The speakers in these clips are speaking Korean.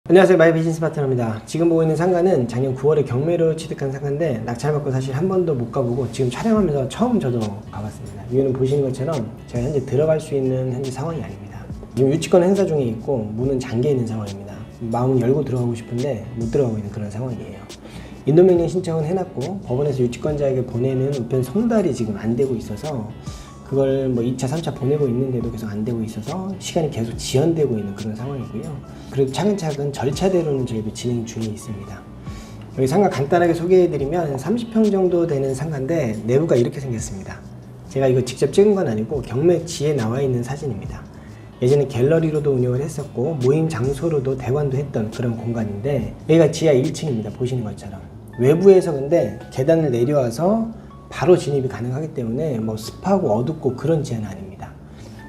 안녕하세요. 마이 비즈니스 파트너입니다. 지금 보고 있는 상가는 작년 9월에 경매로 취득한 상가인데 낙찰받고 사실 한 번도 못 가보고 지금 촬영하면서 처음 저도 가봤습니다. 이유는 보시는 것처럼 제가 현재 들어갈 수 있는 현재 상황이 아닙니다. 지금 유치권 행사 중에 있고 문은 잠겨 있는 상황입니다. 마음은 열고 들어가고 싶은데 못 들어가고 있는 그런 상황이에요. 인도명령 신청은 해놨고 법원에서 유치권자에게 보내는 우편 송달이 지금 안 되고 있어서 그걸 뭐 2차, 3차 보내고 있는데도 계속 안 되고 있어서 시간이 계속 지연되고 있는 그런 상황이고요. 그래도 차근차근 절차대로는 저희도 진행 중에 있습니다. 여기 상가 간단하게 소개해드리면 30평 정도 되는 상가인데 내부가 이렇게 생겼습니다. 제가 이거 직접 찍은 건 아니고 경매지에 나와 있는 사진입니다. 예전에 갤러리로도 운영을 했었고 모임 장소로도 대관도 했던 그런 공간인데 여기가 지하 1층입니다. 보시는 것처럼. 외부에서 근데 계단을 내려와서 바로 진입이 가능하기 때문에 뭐 습하고 어둡고 그런 지하는 아닙니다.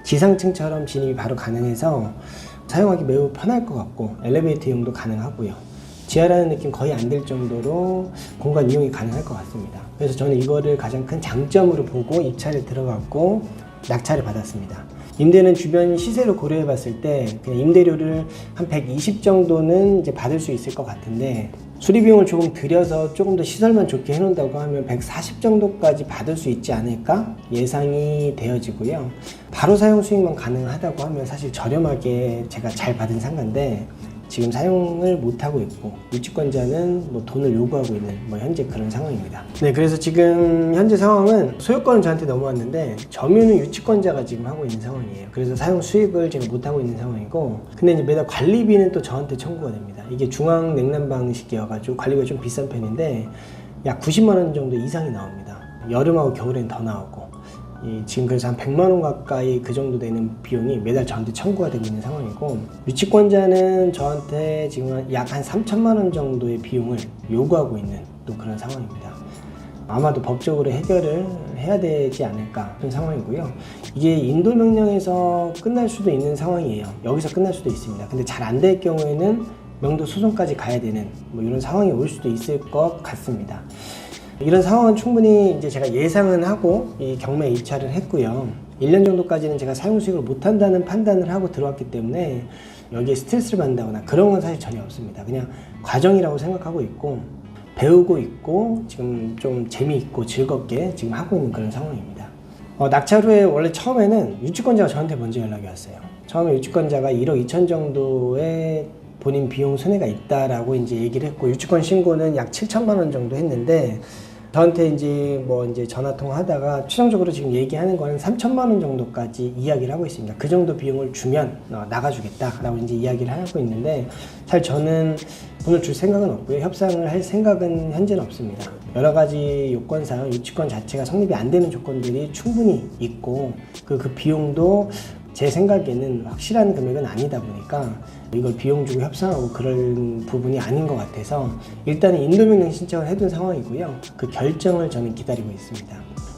지상층처럼 진입이 바로 가능해서 사용하기 매우 편할 것 같고 엘리베이터 이용도 가능하고요. 지하라는 느낌 거의 안 들 정도로 공간 이용이 가능할 것 같습니다. 그래서 저는 이거를 가장 큰 장점으로 보고 입찰에 들어갔고 낙찰을 받았습니다. 임대는 주변 시세로 고려해 봤을 때 그냥 임대료를 한 120 정도는 이제 받을 수 있을 것 같은데 수리 비용을 조금 들여서 조금 더 시설만 좋게 해놓는다고 하면 140 정도까지 받을 수 있지 않을까 예상이 되어지고요. 바로 사용 수익만 가능하다고 하면 사실 저렴하게 제가 잘 받은 상가인데 지금 사용을 못하고 있고 유치권자는 뭐 돈을 요구하고 있는 뭐 현재 그런 상황입니다. 네, 그래서 지금 현재 상황은 소유권은 저한테 넘어왔는데 점유는 유치권자가 지금 하고 있는 상황이에요. 그래서 사용 수익을 제가 못하고 있는 상황이고 근데 이제 매달 관리비는 또 저한테 청구가 됩니다. 이게 중앙 냉난 방식이어가지고 관리비가 좀 비싼 편인데 약 90만 원 정도 이상이 나옵니다. 여름하고 겨울엔 더 나오고 지금 그래서 한 100만 원 가까이 그 정도 되는 비용이 매달 저한테 청구가 되고 있는 상황이고 유치권자는 저한테 지금 약 한 3천만 원 정도의 비용을 요구하고 있는 또 그런 상황입니다. 아마도 법적으로 해결을 해야 되지 않을까 그런 상황이고요. 이게 인도 명령에서 끝날 수도 있는 상황이에요. 여기서 끝날 수도 있습니다. 근데 잘 안 될 경우에는 명도 소송까지 가야 되는 뭐 이런 상황이 올 수도 있을 것 같습니다. 이런 상황은 충분히 이제 제가 예상은 하고 이 경매 입찰을 했고요. 1년 정도까지는 제가 사용 수익을 못한다는 판단을 하고 들어왔기 때문에 여기에 스트레스를 받는다거나 그런 건 사실 전혀 없습니다. 그냥 과정이라고 생각하고 있고 배우고 있고 지금 좀 재미있고 즐겁게 지금 하고 있는 그런 상황입니다. 낙찰 후에 원래 처음에는 유치권자가 저한테 먼저 연락이 왔어요. 처음에 유치권자가 1억 2천 정도의 본인 비용 손해가 있다라고 이제 얘기를 했고 유치권 신고는 약 7천만 원 정도 했는데 저한테 이제 전화 통화하다가 최종적으로 지금 얘기하는 거는 3천만 원 정도까지 이야기를 하고 있습니다. 그 정도 비용을 주면 나가주겠다라고 이제 이야기를 하고 있는데 사실 저는 돈을 줄 생각은 없고요. 협상을 할 생각은 현재는 없습니다. 여러 가지 요건상 유치권 자체가 성립이 안 되는 조건들이 충분히 있고 그 비용도 제 생각에는 확실한 금액은 아니다 보니까 이걸 비용 주고 협상하고 그런 부분이 아닌 것 같아서 일단은 인도명령 신청을 해둔 상황이고요. 그 결정을 저는 기다리고 있습니다.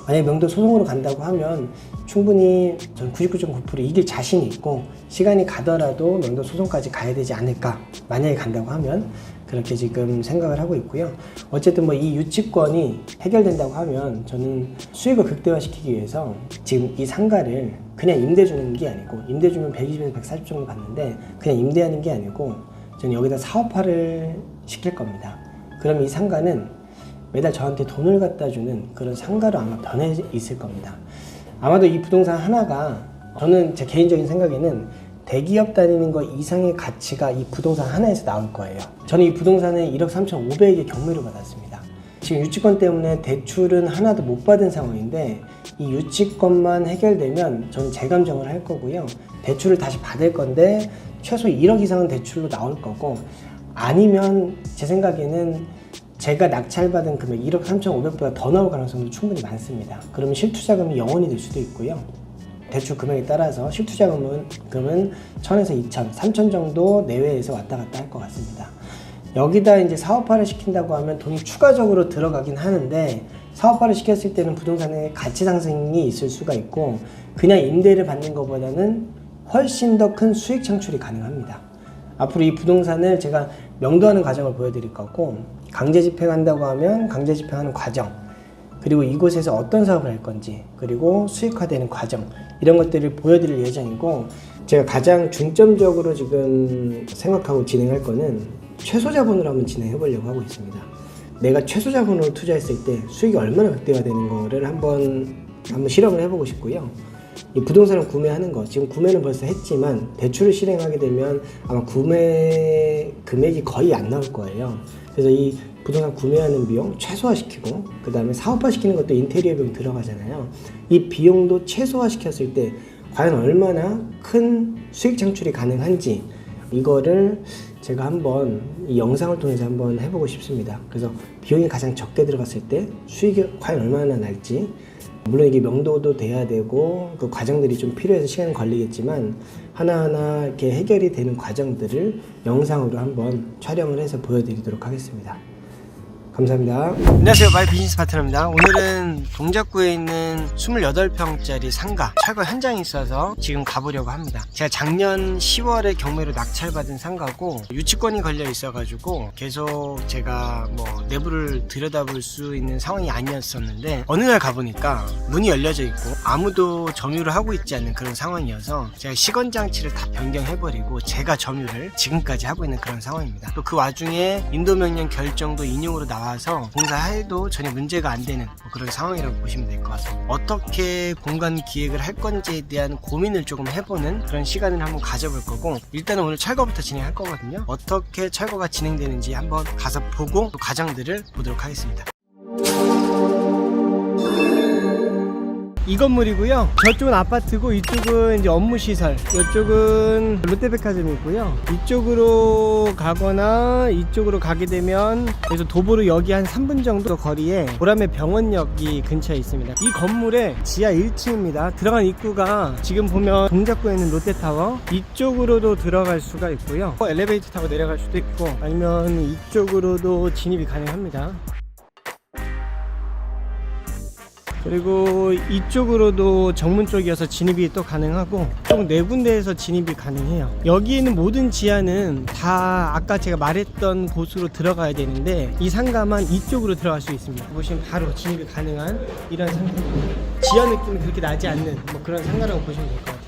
만약에 명도 소송으로 간다고 하면 충분히 저는 99.9% 이길 자신이 있고 시간이 가더라도 명도 소송까지 가야 되지 않을까 만약에 간다고 하면 그렇게 지금 생각을 하고 있고요. 어쨌든 뭐 이 유치권이 해결된다고 하면 저는 수익을 극대화시키기 위해서 지금 이 상가를 그냥 임대 주는 게 아니고 임대 주면 120에서 140 정도 받는데 그냥 임대하는 게 아니고 저는 여기다 사업화를 시킬 겁니다. 그럼 이 상가는 매달 저한테 돈을 갖다 주는 그런 상가로 아마 변해 있을 겁니다. 아마도 이 부동산 하나가 저는 제 개인적인 생각에는 대기업 다니는 거 이상의 가치가 이 부동산 하나에서 나올 거예요. 저는 이 부동산에 1억 3,500의 경매를 받았습니다. 지금 유치권 때문에 대출은 하나도 못 받은 상황인데 이 유치권만 해결되면 저는 재감정을 할 거고요. 대출을 다시 받을 건데 최소 1억 이상은 대출로 나올 거고 아니면 제 생각에는 제가 낙찰받은 금액 1억 3,500보다 더 나올 가능성도 충분히 많습니다. 그러면 실투자금이 0원이 될 수도 있고요. 대출 금액에 따라서 실투자금은 그러면 1,000에서 2,000, 3,000 정도 내외에서 왔다 갔다 할 것 같습니다. 여기다 이제 사업화를 시킨다고 하면 돈이 추가적으로 들어가긴 하는데 사업화를 시켰을 때는 부동산의 가치 상승이 있을 수가 있고 그냥 임대를 받는 것보다는 훨씬 더 큰 수익 창출이 가능합니다. 앞으로 이 부동산을 제가 명도하는 과정을 보여드릴 거고 강제 집행한다고 하면 강제 집행하는 과정 그리고 이곳에서 어떤 사업을 할 건지 그리고 수익화되는 과정 이런 것들을 보여드릴 예정이고 제가 가장 중점적으로 지금 생각하고 진행할 거는 최소 자본으로 한번 진행해 보려고 하고 있습니다. 내가 최소 자본으로 투자했을 때 수익이 얼마나 극대화 되는 거를 한번 실험을 해보고 싶고요. 이 부동산을 구매하는 거, 지금 구매는 벌써 했지만 대출을 실행하게 되면 아마 구매 금액이 거의 안 나올 거예요. 그래서 이 부동산 구매하는 비용 최소화시키고, 그 다음에 사업화시키는 것도 인테리어 비용 들어가잖아요. 이 비용도 최소화시켰을 때 과연 얼마나 큰 수익 창출이 가능한지, 이거를 제가 한번 이 영상을 통해서 한번 해보고 싶습니다. 그래서 비용이 가장 적게 들어갔을 때 수익이 과연 얼마나 날지, 물론 이게 명도도 돼야 되고 그 과정들이 좀 필요해서 시간이 걸리겠지만 하나하나 이렇게 해결이 되는 과정들을 영상으로 한번 촬영을 해서 보여드리도록 하겠습니다. 감사합니다. 안녕하세요, 마이 비즈니스 파트너입니다. 오늘은 동작구에 있는 28평짜리 상가 철거 현장이 있어서 지금 가보려고 합니다. 제가 작년 10월에 경매로 낙찰받은 상가고 유치권이 걸려 있어가지고 계속 제가 뭐 내부를 들여다볼 수 있는 상황이 아니었었는데, 어느 날 가보니까 문이 열려져 있고 아무도 점유를 하고 있지 않는 그런 상황이어서 제가 시건장치를 다 변경해버리고 제가 점유를 지금까지 하고 있는 그런 상황입니다. 또 그 와중에 인도명령 결정도 인용으로 나와서 공사해도 전혀 문제가 안 되는 그런 상황이라고 보시면 될 것 같습니다. 어떻게 공간 기획을 할 건지에 대한 고민을 조금 해보는 그런 시간을 한번 가져볼 거고, 일단은 오늘 철거부터 진행할 거거든요. 어떻게 철거가 진행되는지 한번 가서 보고 또 과정들을 보도록 하겠습니다. 이 건물이고요. 저쪽은 아파트고 이쪽은 이제 업무시설, 이쪽은 롯데백화점이고요. 이쪽으로 가거나 이쪽으로 가게 되면 그래서 도보로 여기 한 3분 정도 거리에 보라매 병원역이 근처에 있습니다. 이 건물의 지하 1층입니다. 들어간 입구가 지금 보면 동작구에 있는 롯데타워 이쪽으로도 들어갈 수가 있고요. 엘리베이터 타고 내려갈 수도 있고 아니면 이쪽으로도 진입이 가능합니다. 그리고 이쪽으로도 정문 쪽이어서 진입이 또 가능하고 총 4군데에서 진입이 가능해요. 여기 있는 모든 지하는 다 아까 제가 말했던 곳으로 들어가야 되는데 이 상가만 이쪽으로 들어갈 수 있습니다. 보시면 바로 진입이 가능한 이런 상가입니다. 지하 느낌이 그렇게 나지 않는 뭐 그런 상가라고 보시면 될 것 같아요.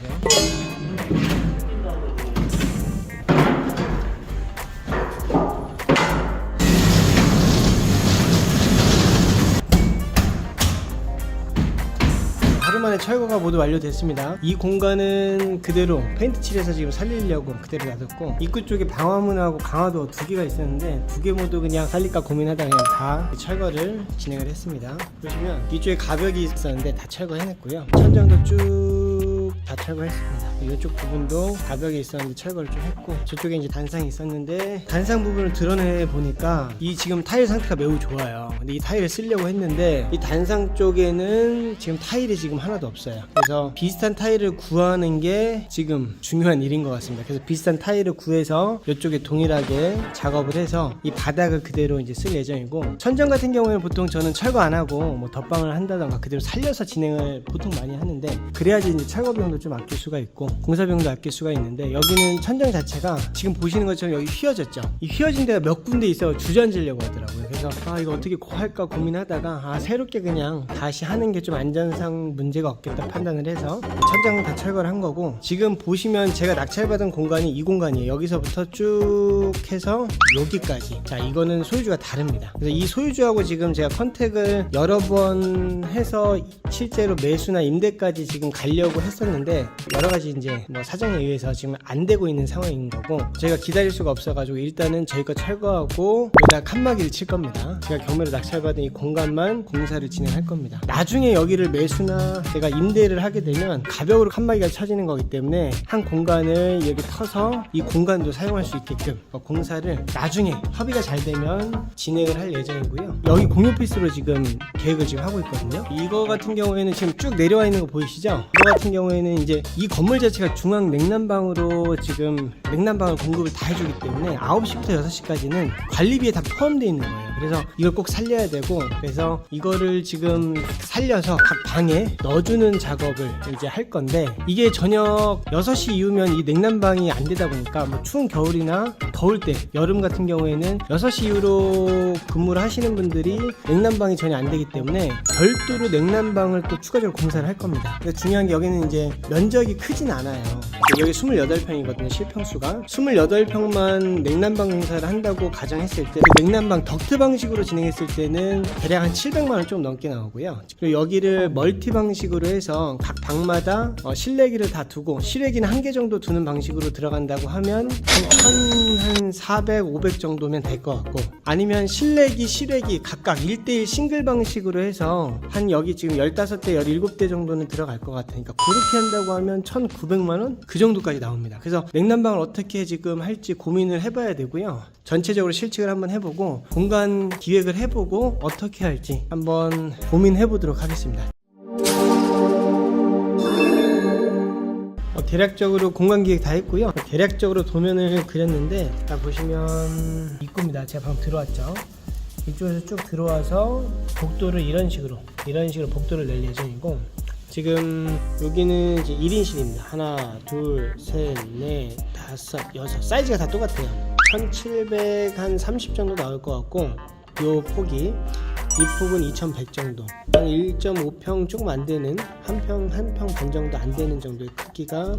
하루만에 철거가 모두 완료됐습니다. 이 공간은 그대로 페인트 칠해서 지금 살리려고 그대로 놔뒀고, 입구 쪽에 방화문하고 강화도 2개가 있었는데 2개 모두 그냥 살릴까 고민하다 그냥 다 철거를 진행을 했습니다. 보시면 이쪽에 가벽이 있었는데 다 철거해냈고요. 천장도 쭉 다 철거했습니다. 이쪽 부분도 가벽이 있었는데 철거를 좀 했고, 저쪽에 이제 단상이 있었는데 단상 부분을 드러내 보니까 이 지금 타일 상태가 매우 좋아요. 근데 이 타일을 쓰려고 했는데 이 단상 쪽에는 지금 타일이 지금 하나도 없어요. 그래서 비슷한 타일을 구하는 게 지금 중요한 일인 것 같습니다. 그래서 비슷한 타일을 구해서 이쪽에 동일하게 작업을 해서 이 바닥을 그대로 이제 쓸 예정이고, 천장 같은 경우에는 보통 저는 철거 안 하고 뭐 덧방을 한다던가 그대로 살려서 진행을 보통 많이 하는데, 그래야지 이제 철거 비용도 좀 아낄 수가 있고 공사 비용도 아낄 수가 있는데, 여기는 천장 자체가 지금 보시는 것처럼 여기 휘어졌죠. 이 휘어진 데가 몇 군데 있어 주저앉으려고 하더라고요. 그래서 이거 어떻게 할까 고민하다가 새롭게 그냥 다시 하는 게 좀 안전상 문제가 없겠다 판단을 해서 천장은 다 철거를 한 거고, 지금 보시면 제가 낙찰받은 공간이 이 공간이에요. 여기서부터 쭉 해서 여기까지. 자, 이거는 소유주가 다릅니다. 그래서 이 소유주하고 지금 제가 컨택을 여러 번 해서 실제로 매수나 임대까지 지금 가려고 했었는데 여러 가지 이제 뭐 사정에 의해서 지금 안 되고 있는 상황인 거고, 저희가 기다릴 수가 없어가지고 일단은 저희 거 철거하고 여기다 칸막이를 칠 겁니다. 제가 경매로 낙찰받은 이 공간만 공사를 진행할 겁니다. 나중에 여기를 매수나 제가 임대를 하게 되면 가벽으로 칸막이가 쳐지는 거기 때문에 한 공간을 여기 터서 이 공간도 사용할 수 있게끔 공사를 나중에 협의가 잘 되면 진행을 할 예정이고요. 여기 공유 피스로 지금 계획을 지금 하고 있거든요. 이거 같은 경우에는 지금 쭉 내려와 있는 거 보이시죠? 이거 같은 경우에는 이제 이 건물 자체가 중앙 냉난방으로 지금 냉난방을 공급을 다 해주기 때문에 9시부터 6시까지는 관리비에 다 포함되어 있는 거예요. 그래서 이걸 꼭 살려야 되고, 그래서 이거를 지금 살려서 각 방에 넣어주는 작업을 이제 할 건데, 이게 저녁 6시 이후면 이 냉난방이 안 되다 보니까 뭐 추운 겨울이나 더울 때 여름 같은 경우에는 6시 이후로 근무를 하시는 분들이 냉난방이 전혀 안 되기 때문에 별도로 냉난방을 또 추가적으로 공사를 할 겁니다. 근데 중요한 게 여기는 이제 면적이 크진 않아요. 여기 28평이거든요. 실평수가 28평만 냉난방 공사를 한다고 가정했을 때 냉난방 덕트 방식으로 진행했을 때는 대략 한 700만원 좀 넘게 나오고요. 그리고 여기를 멀티 방식으로 해서 각 방마다 실내기를 다 두고 실외기는 1개 정도 두는 방식으로 들어간다고 하면 한 400, 500 정도면 될 것 같고, 아니면 실내기, 실외기 각각 1대1 싱글 방식으로 해서 한 여기 지금 15대, 17대 정도는 들어갈 것 같으니까 그렇게 한다고 하면 1,900만원? 그 정도까지 나옵니다. 그래서 냉난방을 어떻게 지금 할지 고민을 해봐야 되고요. 전체적으로 실측을 한번 해보고 공간 기획을 해보고 어떻게 할지 한번 고민해보도록 하겠습니다. 대략적으로 공간 기획 다 했고요. 대략적으로 도면을 그렸는데 딱 보시면 입구입니다. 제가 방금 들어왔죠. 이쪽에서 쭉 들어와서 복도를 이런 식으로 복도를 낼 예정이고, 지금 여기는 이제 1인실입니다. 하나, 둘, 셋, 넷, 다섯, 여섯. 사이즈가 다 똑같아요. 1730 정도 나올 것 같고, 요 폭이 이 폭은 2100 정도, 한 1.5평 조금 안 되는, 한 평 반 정도 안 되는 정도의 크기가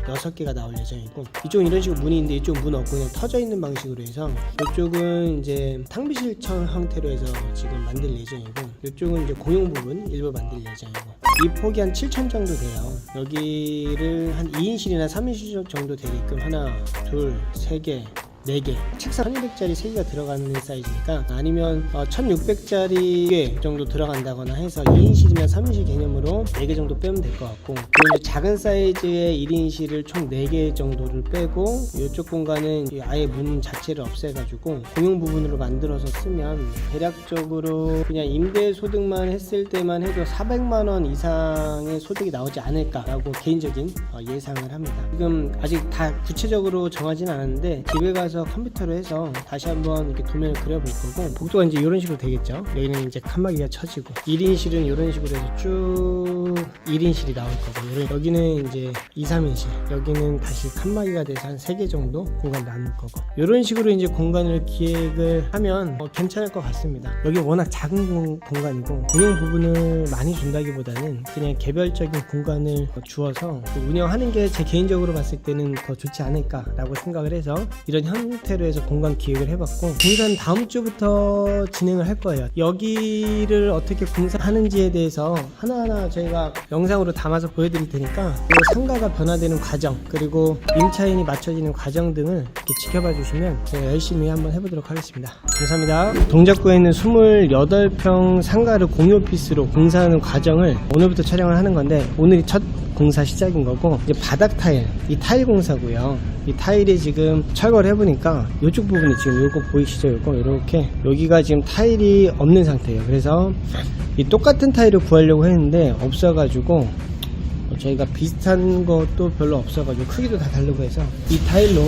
6개가 나올 예정이고, 이쪽은 이런 식으로 문이 있는데 이쪽 문 없고 그냥 터져 있는 방식으로 해서, 이쪽은 이제 탕비실청 형태로 해서 지금 만들 예정이고, 이쪽은 이제 공용 부분 일부 만들 예정이고, 이 폭이 한 7000 정도 돼요. 여기를 한 2인실이나 3인실 정도 되게끔 하나, 둘, 3개, 4개, 책상 1200짜리 3개가 들어가는 사이즈니까, 아니면 1600짜리 개 정도 들어간다거나 해서 2인실이나 3인실 개념으로 4개 정도 빼면 될 것 같고, 그리고 작은 사이즈의 1인실을 총 4개 정도를 빼고, 이쪽 공간은 아예 문 자체를 없애가지고 공용 부분으로 만들어서 쓰면 대략적으로 그냥 임대 소득만 했을 때만 해도 400만원 이상의 소득이 나오지 않을까라고 개인적인 예상을 합니다. 지금 아직 다 구체적으로 정하진 않았는데, 집에 가서 컴퓨터로 해서 다시 한번 이렇게 도면을 그려볼 거고, 복도가 이제 이런 식으로 되겠죠. 여기는 이제 칸막이가 쳐지고, 1인실은 이런 식으로 해서 쭉 1인실이 나올 거고, 여기는 이제 2, 3인실, 여기는 다시 칸막이가 돼서 한 3개 정도 공간 나눌 거고, 이런 식으로 이제 공간을 기획을 하면 괜찮을 것 같습니다. 여기 워낙 작은 공간이고 공용 부분을 많이 준다기보다는 그냥 개별적인 공간을 주어서 운영하는 게 제 개인적으로 봤을 때는 더 좋지 않을까라고 생각을 해서 이런 형태로 해서 공간 기획을 해봤고, 공사는 다음 주부터 진행을 할 거예요. 여기를 어떻게 공사하는지에 대해서 하나하나 저희가 영상으로 담아서 보여드릴 테니까, 상가가 변화되는 과정, 그리고 임차인이 맞춰지는 과정 등을 이렇게 지켜봐 주시면 제가 열심히 한번 해보도록 하겠습니다. 감사합니다. 동작구에 있는 28평 상가를 공유 오피스로 공사하는 과정을 오늘부터 촬영을 하는 건데, 오늘이 첫 공사 시작인 거고, 이제 바닥 타일, 이 타일 공사고요. 이 타일이 지금 철거를 해보니까 이쪽 부분이 지금 요거 보이시죠? 요거 이렇게 여기가 지금 타일이 없는 상태예요. 그래서 이 똑같은 타일을 구하려고 했는데 없어가지고, 저희가 비슷한 것도 별로 없어가지고 크기도 다 다르고 해서 이 타일로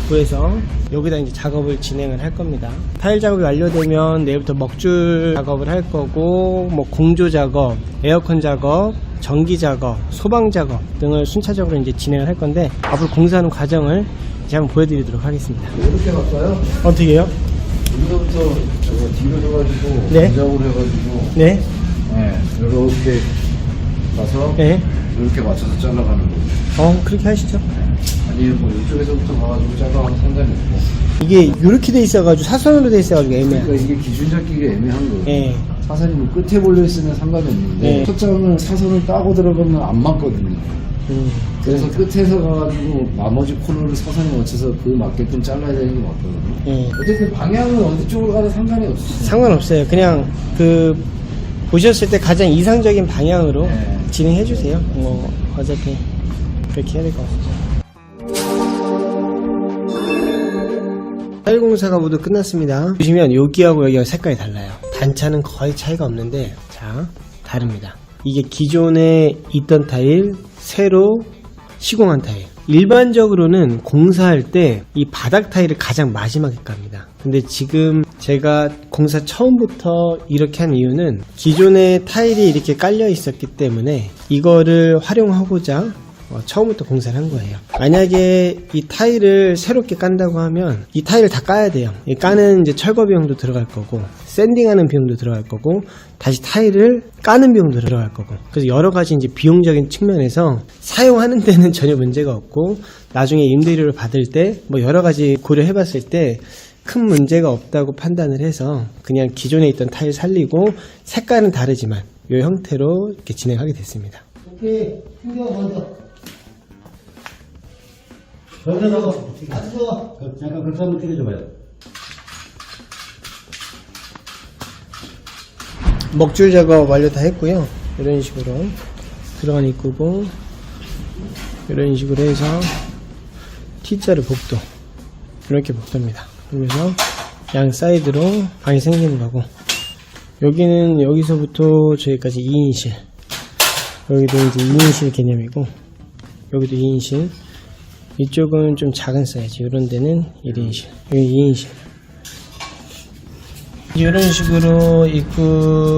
구해서 여기다 이제 작업을 진행을 할 겁니다. 타일 작업이 완료되면 내일부터 먹줄 작업을 할 거고, 뭐 공조 작업, 에어컨 작업, 전기 작업, 소방 작업 등을 순차적으로 이제 진행을 할 건데, 앞으로 공사하는 과정을 이제 한번 보여드리도록 하겠습니다. 이렇게 갈까요? 어떻게 해요? 여기서부터 저거 뒤로 해가지고 네. 공작으로 해가지고 네. 네, 이렇게 가서 네. 이렇게 맞춰서 잘라가는 거예요. 그렇게 하시죠. 아니 뭐 이쪽에서부터 가가지고 잘라가면 상관이 없고, 이게 이렇게 돼 있어가지고 사선으로 돼 있어가지고 애매해. 그러니까 이게 기준 잡기가 애매한 거예요. 예. 사선이 뭐 끝에 몰려 있으면 상관이 없는데, 네. 첫 장은 사선을 따고 들어가면 안 맞거든요. 그래서 끝에서 가가지고 나머지 코너를 사선에 맞춰서 그 맞게끔 잘라야 되는 게 맞거든요. 예. 어쨌든 방향은 어디 쪽으로 가도 상관이 없어요. 상관없어요. 그냥 보셨을 때 가장 이상적인 방향으로 네. 진행해 주세요. 뭐 어차피 그렇게 해야 될 것 같습니다. 타일 공사가 모두 끝났습니다. 보시면 여기하고 여기가 색깔이 달라요. 단차는 거의 차이가 없는데, 자, 다릅니다. 이게 기존에 있던 타일, 새로 시공한 타일. 일반적으로는 공사할 때 이 바닥 타일을 가장 마지막에 깝니다. 근데 지금 제가 공사 처음부터 이렇게 한 이유는 기존에 타일이 이렇게 깔려 있었기 때문에 이거를 활용하고자 처음부터 공사를 한 거예요. 만약에 이 타일을 새롭게 깐다고 하면 이 타일을 다 까야 돼요. 이 까는 이제 철거 비용도 들어갈 거고, 샌딩하는 비용도 들어갈 거고 다시 타일을 까는 비용도 들어갈 거고 그래서 여러 가지 이제 비용적인 측면에서 사용하는 데는 전혀 문제가 없고 나중에 임대료를 받을 때 뭐 여러 가지 고려해 봤을 때 큰 문제가 없다고 판단을 해서 그냥 기존에 있던 타일 살리고 색깔은 다르지만 이 형태로 이렇게 진행하게 됐습니다. 오케이, 신경 먼저. 여기서 앉아. 잠깐 그렇게 한번 찍어줘봐요. 먹줄 작업 완료 다 했고요. 이런 식으로 들어간 입구고 이런 식으로 해서 T자로 복도 이렇게 복도입니다. 그러면서 양 사이드로 방이 생기는 거고 여기는 여기서부터 저기까지 2인실 여기도 이제 2인실 개념이고 여기도 2인실 이쪽은 좀 작은 사이즈 이런 데는 1인실 여기 2인실 이런 식으로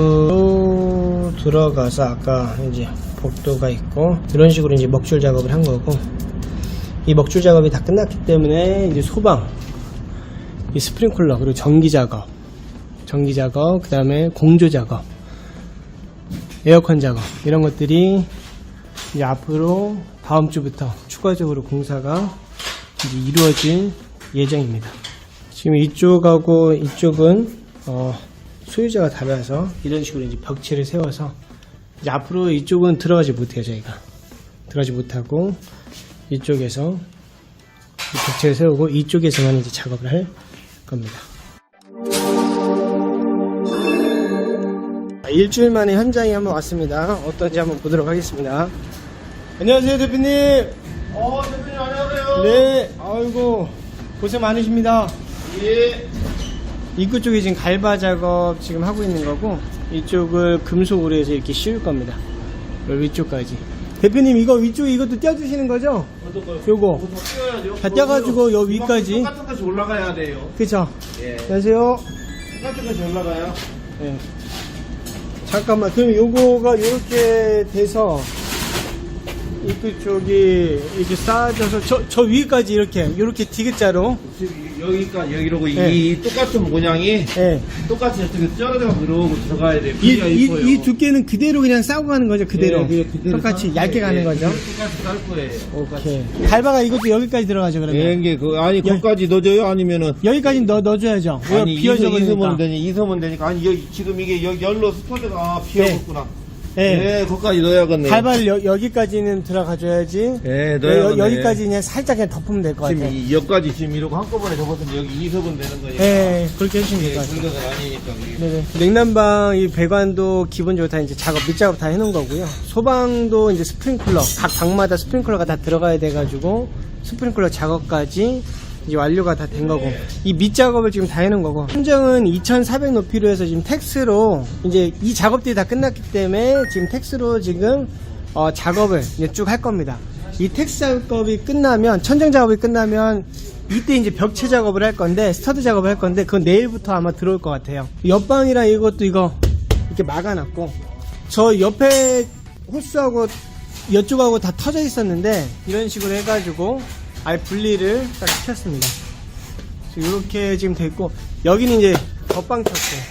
입구로 들어가서 아까 이제 복도가 있고 이런 식으로 이제 먹줄 작업을 한 거고 이 먹줄 작업이 다 끝났기 때문에 이제 소방 이 스프링클러 그리고 전기 작업 그 다음에 공조 작업 에어컨 작업 이런 것들이 이제 앞으로 다음 주부터 추가적으로 공사가 이제 이루어질 예정입니다. 지금 이쪽하고 이쪽은 소유자가 달라서 이런 식으로 이제 벽체를 세워서 이제 앞으로 이쪽은 들어가지 못해요. 저희가 들어가지 못하고 이쪽에서 이 벽체를 세우고 이쪽에서만 이제 작업을 할 겁니다. 일주일 만에 현장에 한번 왔습니다. 어떤지 한번 보도록 하겠습니다. 안녕하세요, 대표님. 대표님 안녕하세요. 네, 아이고 고생 많으십니다. 예. 입구 쪽에 지금 갈바 작업 지금 하고 있는 거고 이쪽을 금속으로 해서 이렇게 씌울 겁니다. 여기 위쪽까지. 대표님 이거 위쪽에 이것도 떼어주시는 거죠? 어떤 거요? 요거 다 띄워야죠. 다 떼어가지고 요 위까지. 똑같은 것이 올라가야 돼요. 그쵸? 예. 안녕하세요. 똑같은 것이 올라가요. 네. 잠깐만 그럼 요거가 요렇게 돼서 입구 쪽이 이렇게 쌓아져서 저 위까지 이렇게 디귿자로 여기까지 여기로고 네. 이 똑같은 모양이 네. 똑같이 어떻게 쩔어져서 들어오고 들어가야 돼요. 이 두께는 그대로 그냥 싸고 가는 거죠 그대로 예, 그대로 똑같이 쌀 얇게 거예요. 가는 예, 거죠. 똑같이 쌀 거예요. 오케이. 갈바가 이것도 여기까지 들어가죠 그러면. 예, 이게 아니 거기까지 넣어줘요 아니면은 여기까지 넣어줘야죠. 아니 비어져 버리니까. 이서면 되니까 아니 여기 지금 이게 여기 열로 스터드가 비어있구나. 네. 예, 거기까지 넣어야겠네. 갈바를 여기까지는 들어가줘야지. 예, 넣어야겠네. 여기까지 그냥 살짝 그냥 덮으면 될 것 지금 같아요. 여기까지 지금 이러고 한꺼번에 접었으면 여기 이서분 되는 거니까. 예, 그렇게 해주시면 될 예, 것 같아요. 불가가 아니니까 그게. 네네. 냉난방 이 배관도 기본적으로 다 이제 밑작업 다 해놓은 거고요. 소방도 이제 스프링클러 각 방마다 스프링클러가 다 들어가야 돼가지고 스프링클러 작업까지 이제 완료가 다 된 거고 이 밑작업을 지금 다 해놓은 거고 함정은 2400 높이로 해서 지금 텍스로 이제 이 작업들이 다 끝났기 때문에 지금 텍스로 지금 작업을 이제 쭉 할 겁니다. 이 텍스 작업이 끝나면 천정 작업이 끝나면 이때 이제 벽체 작업을 할 건데 스터드 작업을 할 건데 그건 내일부터 아마 들어올 것 같아요. 옆방이랑 이것도 이거 이렇게 막아놨고 저 옆에 호스하고 이쪽하고 다 터져 있었는데 이런 식으로 해가지고 아예 분리를 딱 시켰습니다. 이렇게 지금 됐고 여기는 이제 덧방 쳤어요.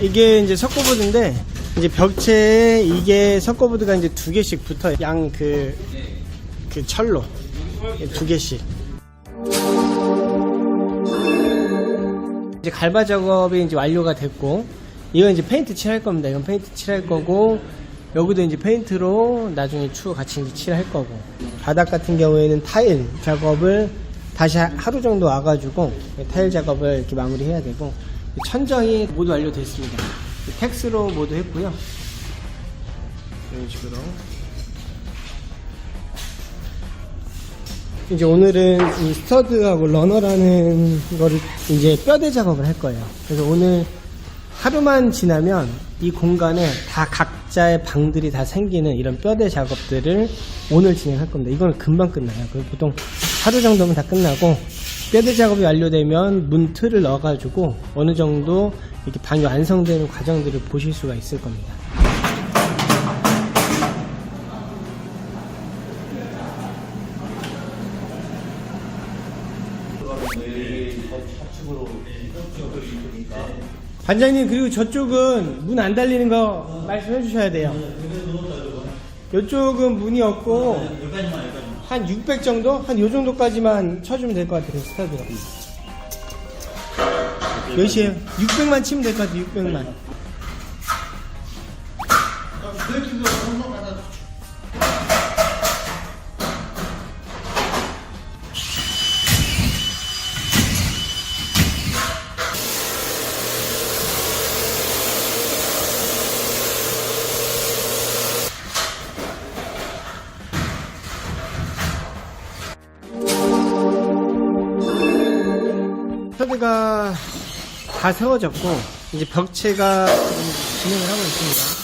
이게 이제 석고보드인데 이제 벽체에 이게 석고보드가 이제 2개씩 붙어요. 양 그 철로 2개씩. 이제 갈바 작업이 이제 완료가 됐고 이건 이제 페인트 칠할 겁니다. 이건 페인트 칠할 거고 여기도 이제 페인트로 나중에 추후 같이 이제 칠할 거고 바닥 같은 경우에는 타일 작업을 다시 하루 정도 와가지고 타일 작업을 이렇게 마무리해야 되고 천정이 모두 완료됐습니다. 텍스로 모두 했고요. 이런 식으로 이제 오늘은 이 스터드하고 러너라는 거를 이제 뼈대 작업을 할 거예요. 그래서 오늘 하루만 지나면 이 공간에 다 각자의 방들이 다 생기는 이런 뼈대 작업들을 오늘 진행할 겁니다. 이거는 금방 끝나요. 보통 하루 정도면 다 끝나고 뼈대 작업이 완료되면 문 틀을 넣어가지고 어느 정도 이렇게 방이 완성되는 과정들을 보실 수가 있을 겁니다. 반장님, 그리고 저쪽은 문 안 달리는 거 말씀해 주셔야 돼요. 이쪽은 문이 없고 한 600 정도? 한 요 정도까지만 쳐주면 될 것 같아요. 스타드가 몇이에요? 600만 치면 될 것 같아요. 600만. 스타드가 다 세워졌고 이제 벽체가 진행을 하고 있습니다.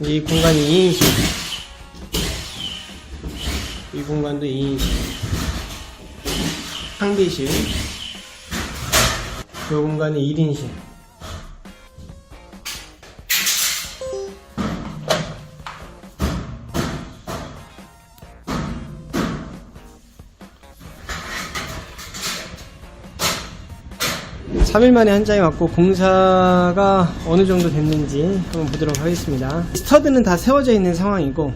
이제 이 공간이 2인실, 이 공간도 2인실, 상비실, 이 공간이 1인실. (3일) 만에 한 장이 왔고 공사가 어느 정도 됐는지 한번 보도록 하겠습니다. 스터드는 다 세워져 있는 상황이고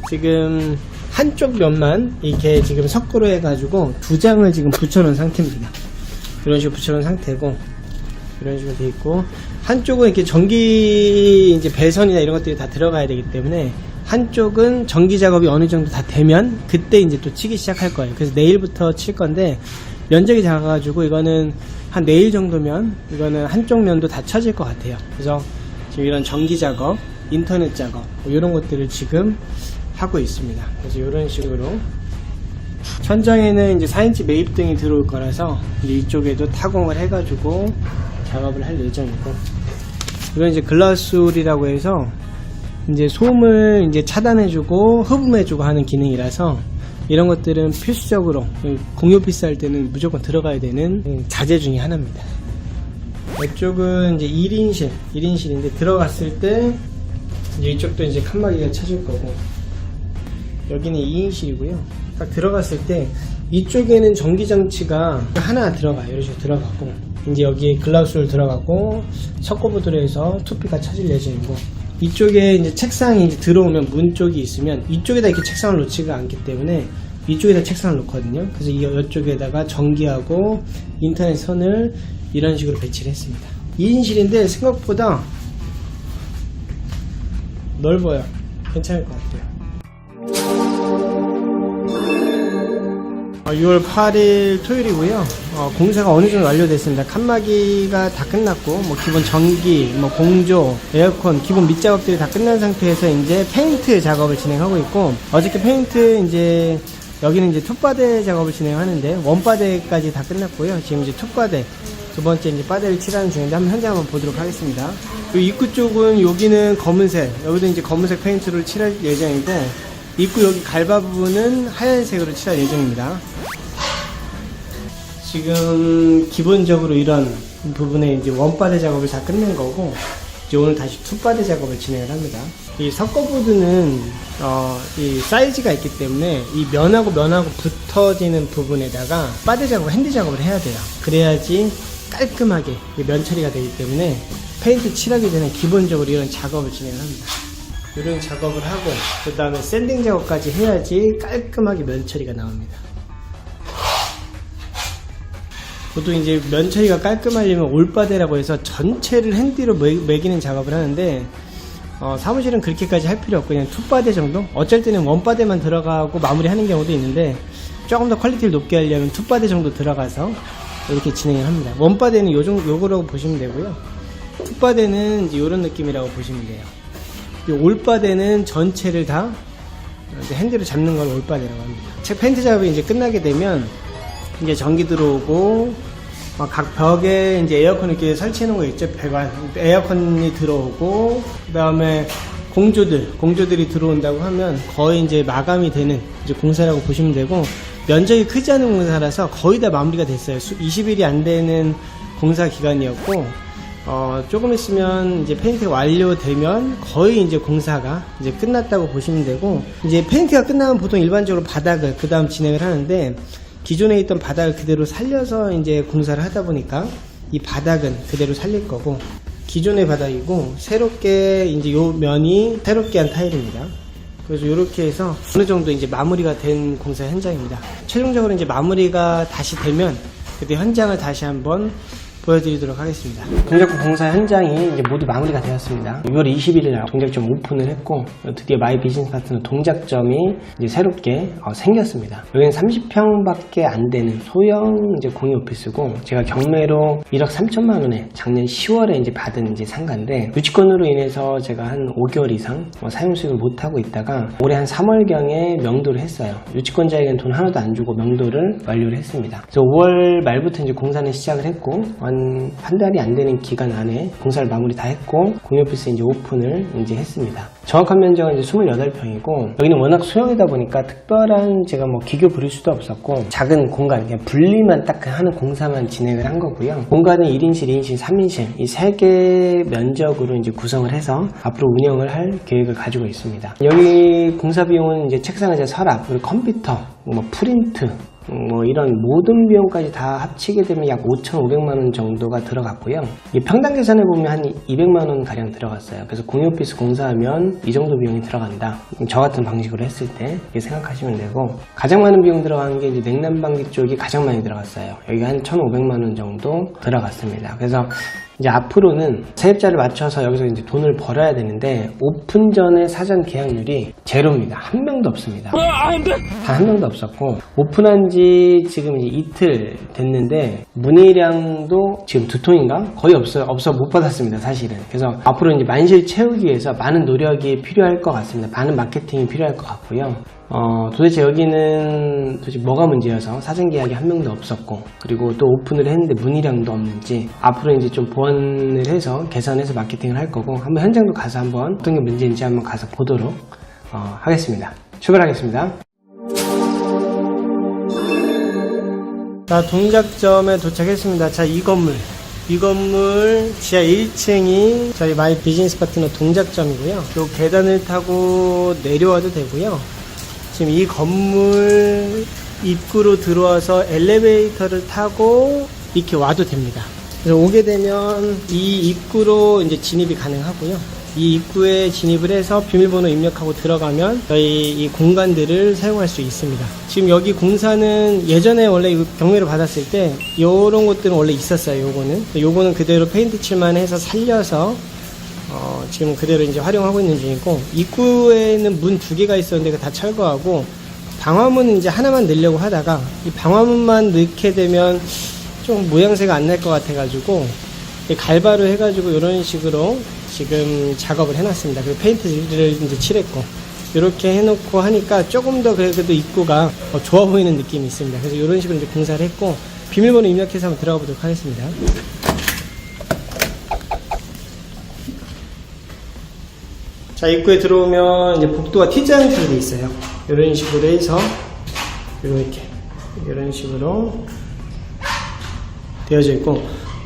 지금 한쪽 면만 이렇게 지금 석고로 해가지고 2장을 지금 붙여놓은 상태입니다. 이런 식으로 붙여놓은 상태고 이런 식으로 돼 있고 한쪽은 이렇게 전기 이제 배선이나 이런 것들이 다 들어가야 되기 때문에 한쪽은 전기 작업이 어느 정도 다 되면 그때 이제 또 치기 시작할 거예요. 그래서 내일부터 칠 건데 면적이 작아가지고 이거는 한 내일 정도면 이거는 한쪽 면도 다 쳐질 것 같아요. 그래서 지금 이런 전기 작업, 인터넷 작업 뭐 이런 것들을 지금 하고 있습니다. 그래서 이런 식으로 천장에는 이제 4인치 매입등이 들어올 거라서 이제 이쪽에도 타공을 해가지고 작업을 할 예정이고 이건 이제 글라스홀이라고 해서 이제 소음을 이제 차단해주고 흡음해주고 하는 기능이라서 이런 것들은 필수적으로 공유 오피스 할 때는 무조건 들어가야 되는 자재 중에 하나입니다. 이쪽은 이제 1인실인데 들어갔을 때 이제 이쪽도 이제 칸막이가 쳐질 거고 여기는 2인실이고요. 딱 들어갔을 때 이쪽에는 전기장치가 하나 들어가요. 이런 식으로 들어가고 이제 여기에 글라스홀 들어가고 석고보드로 해서 투피가 쳐질 예정이고 이쪽에 이제 책상이 이제 들어오면 문 쪽이 있으면 이쪽에다 이렇게 책상을 놓지가 않기 때문에 이쪽에다 책상을 놓거든요. 그래서 이쪽에다가 전기하고 인터넷 선을 이런 식으로 배치를 했습니다. 2인실인데 생각보다 넓어요. 괜찮을 것 같아요. 6월 8일 토요일이고요. 공사가 어느 정도 완료됐습니다. 칸막이가 다 끝났고, 뭐 기본 전기, 뭐 공조, 에어컨, 기본 밑작업들이 다 끝난 상태에서 이제 페인트 작업을 진행하고 있고, 어저께 페인트 이제 여기는 이제 툭바데 작업을 진행하는데 원바데까지 다 끝났고요. 지금 이제 툭바데 두 번째 이제 바데를 칠하는 중인데 한번 현장 한번 보도록 하겠습니다. 이 입구 쪽은 여기는 검은색, 여기도 이제 검은색 페인트를 칠할 예정이고, 입구 여기 갈바 부분은 하얀색으로 칠할 예정입니다. 지금 기본적으로 이런 부분에 이제 원바데 작업을 다 끝낸 거고 이제 오늘 다시 투바데 작업을 진행을 합니다. 이 석고보드는 이 사이즈가 있기 때문에 이 면하고 붙어지는 부분에다가 바데 작업, 핸드 작업을 해야 돼요. 그래야지 깔끔하게 면 처리가 되기 때문에 페인트 칠하기 전에 기본적으로 이런 작업을 진행합니다. 이런 작업을 하고 그 다음에 샌딩 작업까지 해야지 깔끔하게 면 처리가 나옵니다. 보통 이제 면 처리가 깔끔하려면 올바데라고 해서 전체를 핸디로 매기는 작업을 하는데 사무실은 그렇게까지 할 필요 없고 그냥 투바데 정도? 어쩔 때는 원바데만 들어가고 마무리하는 경우도 있는데 조금 더 퀄리티를 높게 하려면 투바데 정도 들어가서 이렇게 진행을 합니다. 원바데는 요거라고 보시면 되고요. 투바데는 이제 요런 느낌이라고 보시면 돼요. 이 올바데는 전체를 다 핸디로 잡는 걸 올바데라고 합니다. 책 페인트 작업이 이제 끝나게 되면 이제 전기 들어오고 각 벽에 이제 에어컨 이렇게 설치해 놓은 거 있죠. 배관 에어컨이 들어오고 그 다음에 공조들이 들어온다고 하면 거의 이제 마감이 되는 이제 공사라고 보시면 되고 면적이 크지 않은 공사라서 거의 다 마무리가 됐어요. 20일이 안 되는 공사 기간이었고 조금 있으면 이제 페인트가 완료되면 거의 이제 공사가 이제 끝났다고 보시면 되고, 이제 페인트가 끝나면 보통 일반적으로 바닥을 그 다음 진행을 하는데, 기존에 있던 바닥을 그대로 살려서 이제 공사를 하다 보니까 이 바닥은 그대로 살릴 거고, 기존의 바닥이고 새롭게 이제 요 면이 새롭게 한 타일입니다. 그래서 이렇게 해서 어느 정도 이제 마무리가 된 공사 현장입니다. 최종적으로 이제 마무리가 다시 되면 그때 현장을 다시 한번 보여드리도록 하겠습니다. 동작구 공사 현장이 이제 모두 마무리가 되었습니다. 6월 21일 날 동작점 오픈을 했고, 드디어 마이 비즈니스 파트너 동작점이 이제 새롭게 생겼습니다. 여기는 30평밖에 안 되는 소형 이제 공유 오피스고, 제가 경매로 1억 3천만 원에 작년 10월에 이제 받은 이제 상가인데, 유치권으로 인해서 제가 한 5개월 이상 사용 수익을 못 하고 있다가 올해 한 3월경에 명도를 했어요. 유치권자에게는 돈 하나도 안 주고 명도를 완료를 했습니다. 그래서 5월 말부터 이제 공사는 시작을 했고, 한 달이 안 되는 기간 안에 공사를 마무리 다 했고, 공유오피스 이제 오픈을 이제 했습니다. 정확한 면적은 이제 28평이고, 여기는 워낙 소형이다 보니까 특별한 제가 뭐 기교 부릴 수도 없었고, 작은 공간, 그냥 분리만 딱 하는 공사만 진행을 한 거고요. 공간은 1인실, 2인실, 3인실 이 3개 면적으로 이제 구성을 해서 앞으로 운영을 할 계획을 가지고 있습니다. 여기 공사 비용은 이제 책상 의자 서랍, 그리고 컴퓨터, 뭐 프린트, 뭐 이런 모든 비용까지 다 합치게 되면 약 5,500만원 정도가 들어갔고요. 평당 계산해 보면 한 200만원 가량 들어갔어요. 그래서 공유오피스 공사하면 이 정도 비용이 들어간다, 저 같은 방식으로 했을 때 이렇게 생각하시면 되고, 가장 많은 비용 들어간 게 이제 냉난방기 쪽이 가장 많이 들어갔어요. 여기 한 1,500만원 정도 들어갔습니다. 그래서 이제 앞으로는 세입자를 맞춰서 여기서 이제 돈을 벌어야 되는데, 오픈 전에 사전 계약률이 제로입니다. 한 명도 없습니다. 단 한 명도 없었고, 오픈한 지 지금 이제 이틀 됐는데 문의량도 지금 2통인가 거의 없어 못 받았습니다, 사실은. 그래서 앞으로 이제 만실 채우기 위해서 많은 노력이 필요할 것 같습니다. 많은 마케팅이 필요할 것 같고요. 도대체 여기는 도대체 뭐가 문제여서 사전 계약이 한 명도 없었고, 그리고 또 오픈을 했는데 문의량도 없는지, 앞으로 이제 좀 보완을 해서 개선해서 마케팅을 할 거고, 한번 현장도 가서 한번 어떤 게 문제인지 한번 가서 보도록 하겠습니다. 출발하겠습니다. 자, 동작점에 도착했습니다. 자, 이 건물 지하 1층이 저희 마이 비즈니스 파트너 동작점이고요. 요 계단을 타고 내려와도 되고요. 지금 이 건물 입구로 들어와서 엘리베이터를 타고 이렇게 와도 됩니다. 그래서 오게 되면 이 입구로 이제 진입이 가능하고요. 이 입구에 진입을 해서 비밀번호 입력하고 들어가면 저희 이 공간들을 사용할 수 있습니다. 지금 여기 공사는 예전에 원래 이거 경매를 받았을 때 이런 것들은 원래 있었어요. 요거는 그대로 페인트 칠만 해서 살려서 지금 그대로 이제 활용하고 있는 중이고, 입구에는 문 2개가 있었는데 다 철거하고, 방화문은 이제 하나만 넣으려고 하다가 이 방화문만 넣게 되면 좀 모양새가 안 날 것 같아가지고 갈바로 해가지고 이런 식으로 지금 작업을 해놨습니다. 그리고 페인트를 이제 칠했고, 이렇게 해놓고 하니까 조금 더 그래도 입구가 좋아 보이는 느낌이 있습니다. 그래서 이런 식으로 이제 공사를 했고, 비밀번호 입력해서 한번 들어가 보도록 하겠습니다. 자, 입구에 들어오면 이제 복도가 T자형 식으로 되어 있어요. 이런 식으로 해서 이런 식으로 되어져 있고,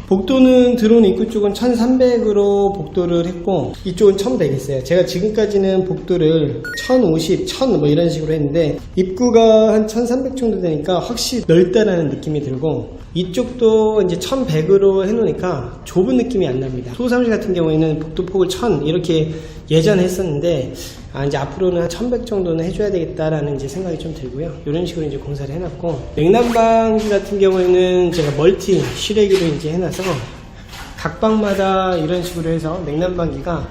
복도는 들어오는 입구 쪽은 1300으로 복도를 했고, 이쪽은 1100 했어요. 제가 지금까지는 복도를 1050, 1000 뭐 이런 식으로 했는데, 입구가 한 1300 정도 되니까 확실히 넓다라는 느낌이 들고, 이쪽도 이제 1100으로 해놓으니까 좁은 느낌이 안 납니다. 소사무실 같은 경우에는 복도 폭을 1000 이렇게 예전에 했었는데, 이제 앞으로는 한 1100 정도는 해줘야 되겠다라는 이제 생각이 좀 들고요. 이런 식으로 이제 공사를 해놨고, 냉난방기 같은 경우에는 제가 멀티 실외기로 이제 해놔서 각 방마다 이런 식으로 해서 냉난방기가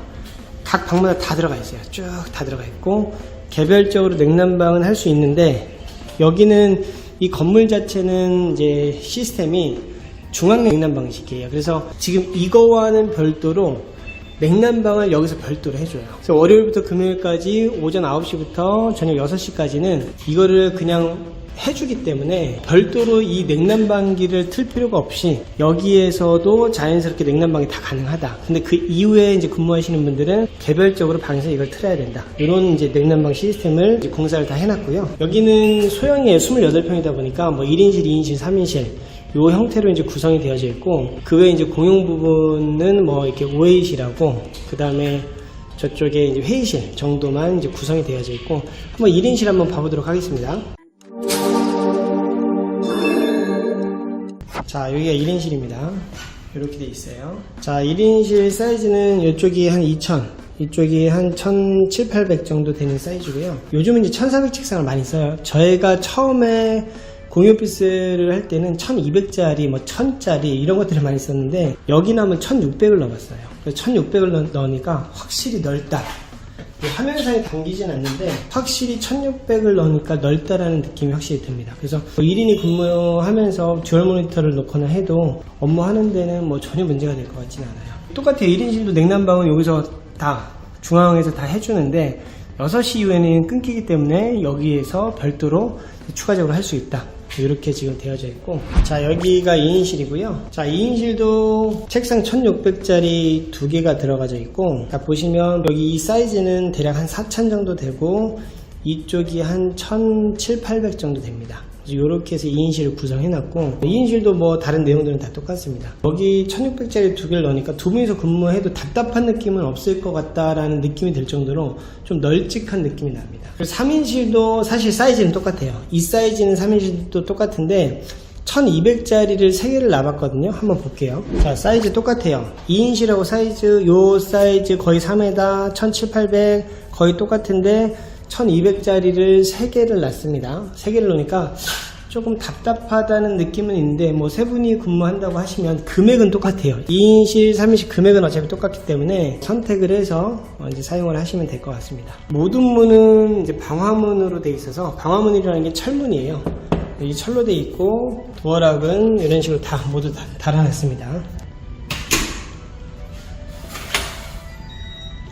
각 방마다 다 들어가 있어요. 쭉 다 들어가 있고, 개별적으로 냉난방은 할 수 있는데, 여기는 이 건물 자체는 이제 시스템이 중앙 냉난방식이에요. 그래서 지금 이거와는 별도로 냉난방을 여기서 별도로 해줘요. 그래서 월요일부터 금요일까지 오전 9시부터 저녁 6시까지는 이거를 그냥 해주기 때문에 별도로 이 냉난방기를 틀 필요가 없이 여기에서도 자연스럽게 냉난방이 다 가능하다. 근데 그 이후에 이제 근무하시는 분들은 개별적으로 방에서 이걸 틀어야 된다. 이런 이제 냉난방 시스템을 이제 공사를 다 해놨고요. 여기는 소형이에요. 28평이다 보니까 뭐 1인실, 2인실, 3인실 요 형태로 이제 구성이 되어져 있고, 그 외에 이제 공용 부분은 뭐 이렇게 OAC라고, 그 다음에 저쪽에 이제 회의실 정도만 이제 구성이 되어져 있고, 한번 1인실 한번 봐보도록 하겠습니다. 자, 여기가 1인실입니다. 이렇게 돼 있어요. 자, 1인실 사이즈는 이쪽이 한 2000, 이쪽이 한 1700, 800 정도 되는 사이즈고요. 요즘은 이제 1400 책상을 많이 써요. 저희가 처음에 공유 오피스를 할 때는 1200짜리, 뭐 1000짜리 이런 것들을 많이 썼는데, 여기는 한번 1600을 넣어봤어요. 그래서 1600을 넣으니까 확실히 넓다. 화면상에 담기진 않는데 확실히 1600을 넣으니까 넓다라는 느낌이 확실히 듭니다. 그래서 1인이 근무하면서 듀얼 모니터를 놓거나 해도 업무하는 데는 뭐 전혀 문제가 될 것 같지는 않아요. 똑같아요. 1인실도 냉난방은 여기서 다 중앙에서 다 해주는데 6시 이후에는 끊기기 때문에 여기에서 별도로 추가적으로 할 수 있다. 이렇게 지금 되어져 있고, 자, 여기가 2인실이고요. 자, 2인실도 책상 1600짜리 2개가 들어가져 있고, 자, 보시면 여기 이 사이즈는 대략 한 4000 정도 되고, 이쪽이 한 1700, 800 정도 됩니다. 이렇게 해서 2인실을 구성해놨고, 2인실도 뭐 다른 내용들은 다 똑같습니다. 여기 1600짜리 2개를 넣으니까 두 분이서 근무해도 답답한 느낌은 없을 것 같다라는 느낌이 들 정도로 좀 널찍한 느낌이 납니다. 그리고 3인실도 사실 사이즈는 똑같아요. 이 사이즈는 3인실도 똑같은데 1200짜리를 3개를 놔봤거든요. 한번 볼게요. 자, 사이즈 똑같아요. 2인실하고 사이즈, 요 사이즈 거의 3m, 1700, 800 거의 똑같은데 1200짜리를 3개를 놨습니다. 3개를 놓으니까 조금 답답하다는 느낌은 있는데, 뭐 세 분이 근무한다고 하시면 금액은 똑같아요. 2인실, 3인실 금액은 어차피 똑같기 때문에 선택을 해서 이제 사용을 하시면 될 것 같습니다. 모든 문은 이제 방화문으로 되어 있어서, 방화문이라는 게 철문이에요. 이 철로 되어 있고, 도어락은 이런 식으로 다 모두 다 달아놨습니다.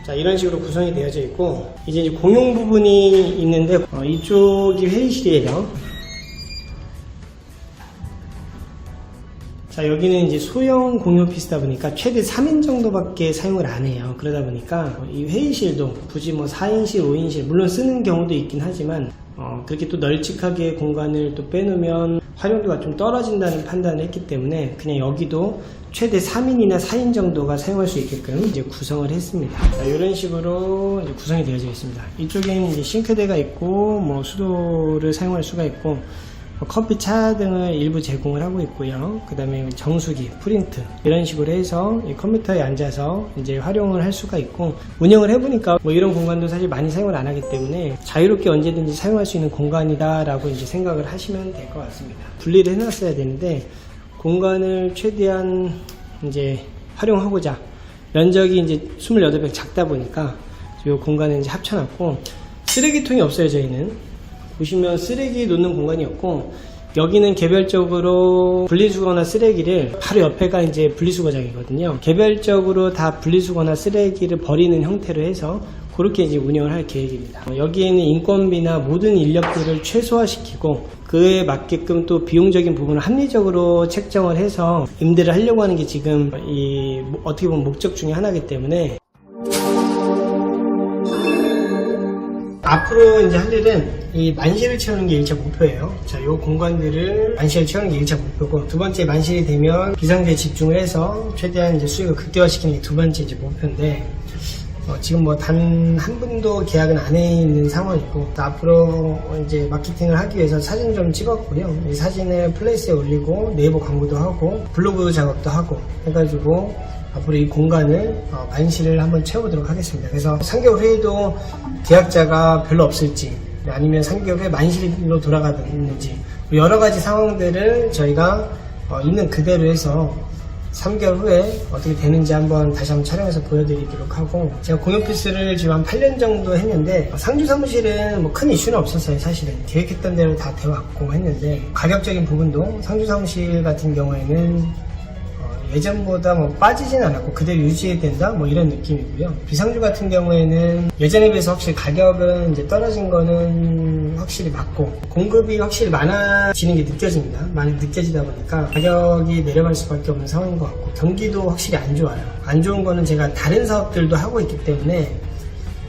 자, 이런 식으로 구성이 되어져 있고, 이제 공용 부분이 있는데, 이쪽이 회의실이에요. 자, 여기는 이제 소형 공유 오피스다 보니까 최대 3인 정도밖에 사용을 안 해요. 그러다 보니까 이 회의실도 굳이 뭐 4인실, 5인실, 물론 쓰는 경우도 있긴 하지만, 그렇게 또 널찍하게 공간을 또 빼놓으면 활용도가 좀 떨어진다는 판단을 했기 때문에 그냥 여기도 최대 3인이나 4인 정도가 사용할 수 있게끔 이제 구성을 했습니다. 자, 이런 식으로 이제 구성이 되어져 있습니다. 이쪽에는 이제 싱크대가 있고, 뭐 수도를 사용할 수가 있고, 커피, 차 등을 일부 제공을 하고 있고요. 그 다음에 정수기, 프린트 이런 식으로 해서 이 컴퓨터에 앉아서 이제 활용을 할 수가 있고, 운영을 해보니까 뭐 이런 공간도 사실 많이 사용을 안 하기 때문에 자유롭게 언제든지 사용할 수 있는 공간이다 라고 이제 생각을 하시면 될 것 같습니다. 분리를 해놨어야 되는데 공간을 최대한 이제 활용하고자, 면적이 이제 28평 작다 보니까 이 공간에 이제 합쳐놨고, 쓰레기통이 없어요. 저희는 보시면 쓰레기 놓는 공간이 없고, 여기는 개별적으로 분리수거나 쓰레기를, 바로 옆에가 이제 분리수거장이거든요. 개별적으로 다 분리수거나 쓰레기를 버리는 형태로 해서 그렇게 이제 운영을 할 계획입니다. 여기에는 인건비나 모든 인력들을 최소화시키고, 그에 맞게끔 또 비용적인 부분을 합리적으로 책정을 해서 임대를 하려고 하는 게 지금 이 어떻게 보면 목적 중에 하나이기 때문에, 앞으로 이제 할 일은 이 만실을 채우는 게 1차 목표예요. 자, 요 공간들을 만실을 채우는 게 1차 목표고, 두 번째 만실이 되면 비상대에 집중을 해서 최대한 이제 수익을 극대화시키는 게 두 번째 이제 목표인데, 지금 뭐 단 한 분도 계약은 안 해 있는 상황이고, 앞으로 이제 마케팅을 하기 위해서 사진 좀 찍었고요. 이 사진을 플레이스에 올리고 네이버 광고도 하고 블로그 작업도 하고 해가지고 앞으로 이 공간을 만실을 한번 채워보도록 하겠습니다. 그래서 3개월 후에도 계약자가 별로 없을지, 아니면 3개월 후에 만실로 돌아가는지, 여러 가지 상황들을 저희가 있는 그대로 해서 3개월 후에 어떻게 되는지 다시 한번 촬영해서 보여드리도록 하고, 제가 공유 오피스를 지금 한 8년 정도 했는데, 상주 사무실은 뭐 큰 이슈는 없었어요. 사실은 계획했던 대로 다 돼왔고 했는데, 가격적인 부분도 상주 사무실 같은 경우에는 예전보다 뭐 빠지진 않았고 그대로 유지해야 된다 뭐 이런 느낌이고요. 비상주 같은 경우에는 예전에 비해서 확실히 가격은 이제 떨어진 거는 확실히 맞고, 공급이 확실히 많아지는 게 느껴집니다. 많이 느껴지다 보니까 가격이 내려갈 수밖에 없는 상황인 것 같고, 경기도 확실히 안 좋아요. 안 좋은 거는 제가 다른 사업들도 하고 있기 때문에